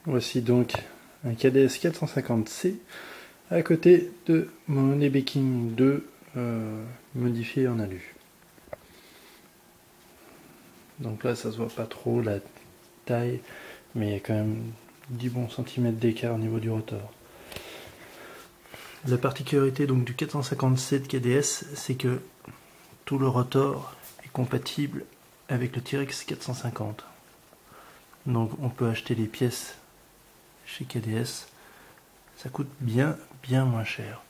Voici donc un KDS 450C à côté de mon Ebeking 2 modifié en alu. Donc là ça se voit pas trop la taille, mais il y a quand même 10 bons centimètres d'écart au niveau du rotor. La particularité donc du 450C de KDS, c'est que tout le rotor est compatible avec le T-Rex 450. Donc on peut acheter les pièces chez KDS, ça coûte bien moins cher.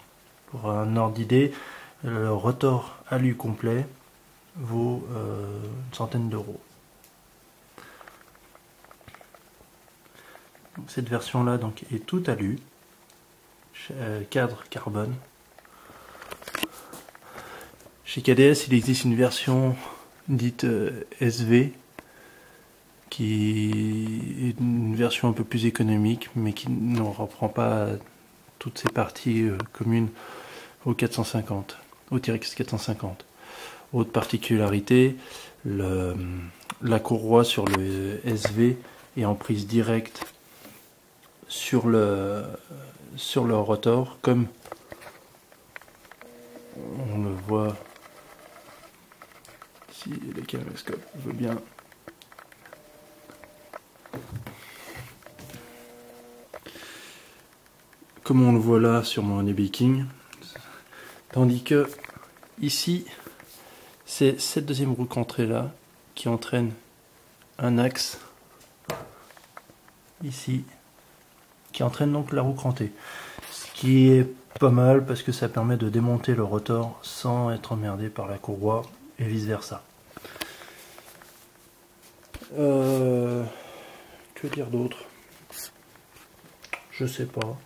Pour un ordre d'idée, le rotor alu complet vaut une centaine d'euros. Cette version là donc est toute alu, cadre carbone. Chez KDS il existe une version dite SV qui est une version un peu plus économique mais qui ne reprend pas toutes ces parties communes au 450, au T-Rex 450. Autre particularité, la courroie sur le SV est en prise directe sur le rotor, comme on le voit si le caméscope veut bien. Comme on le voit là sur mon Ebeking, tandis que ici c'est cette deuxième roue cantrée là qui entraîne un axe ici qui entraîne donc la roue crantée, ce qui est pas mal parce que ça permet de démonter le rotor sans être emmerdé par la courroie et vice versa. Que dire d'autre? Je sais pas.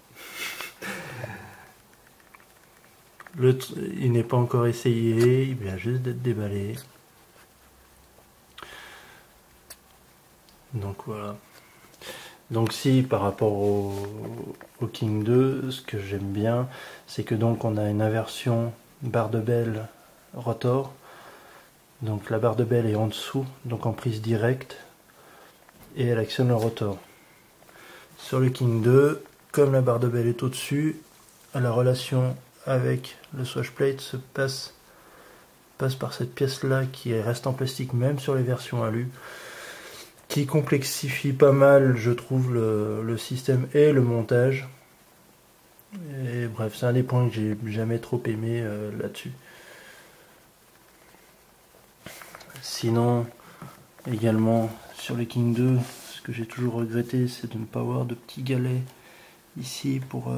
Il n'est pas encore essayé, il vient juste d'être déballé. Donc voilà. Donc si par rapport au King 2, ce que j'aime bien, c'est que donc on a une inversion barre de belle rotor. Donc la barre de belle est en dessous, donc en prise directe, et elle actionne le rotor. Sur le King 2, comme la barre de belle est au-dessus, la relation avec le swatch plate se passe par cette pièce là qui reste en plastique même sur les versions alu, qui complexifie pas mal je trouve le système et le montage. Et bref, c'est un des points que j'ai jamais trop aimé là-dessus. Sinon également sur les King 2, ce que j'ai toujours regretté, c'est de ne pas avoir de petits galets ici pour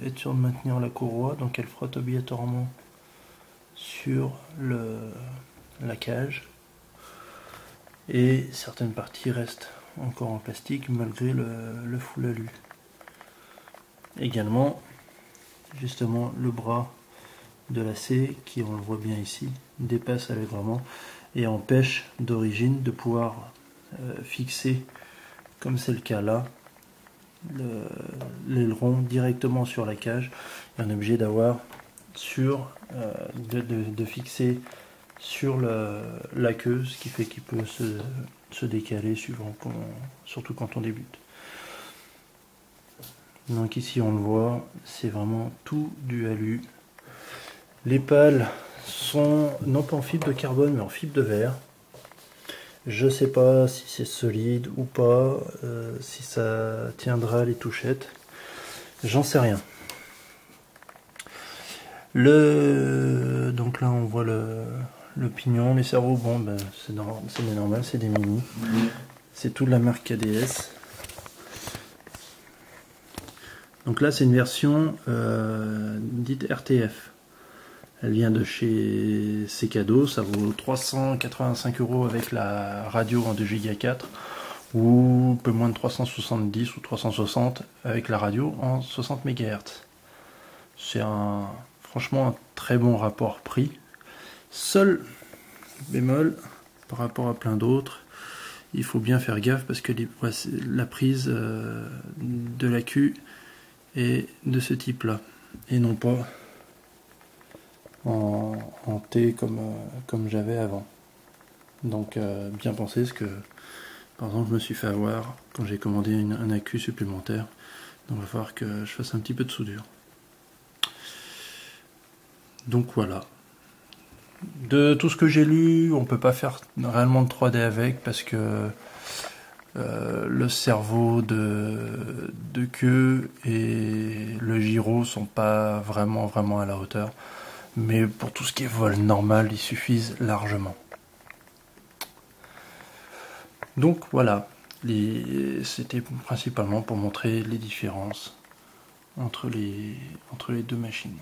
être sûr de maintenir la courroie, donc elle frotte obligatoirement sur la cage, et certaines parties restent encore en plastique malgré le full alu. Également justement le bras de la C qui, on le voit bien ici, dépasse allègrement et empêche d'origine de pouvoir fixer, comme c'est le cas là, l'aileron directement sur la cage, et on est obligé d'avoir de fixer sur la queue, ce qui fait qu'il peut se décaler suivant surtout quand on débute. Donc ici on le voit, c'est vraiment tout du alu. Les pales sont non pas en fibre de carbone mais en fibre de verre. Je sais pas si c'est solide ou pas, si ça tiendra les touchettes, j'en sais rien. Donc là on voit le pignon, les cerveaux, bon ben c'est normal, c'est des mini. C'est tout de la marque KDS. Donc là c'est une version dite RTF. Elle vient de chez C'est Cadeau, ça vaut 385 € avec la radio en 2 Go 4 ou un peu moins de 370 ou 360 avec la radio en 60 MHz. C'est franchement un très bon rapport prix. Seul bémol par rapport à plein d'autres, il faut bien faire gaffe parce que la prise de la Q est de ce type là et non pas en T comme j'avais avant. Donc bien penser parce que Par exemple, je me suis fait avoir quand j'ai commandé un accu supplémentaire. Donc il va falloir que je fasse un petit peu de soudure. Donc voilà. De tout ce que j'ai lu, on peut pas faire réellement de 3D avec parce que le cerveau de queue et le gyro sont pas vraiment à la hauteur. Mais pour tout ce qui est vol normal, ils suffisent largement. Donc voilà, c'était principalement pour montrer les différences entre les deux machines.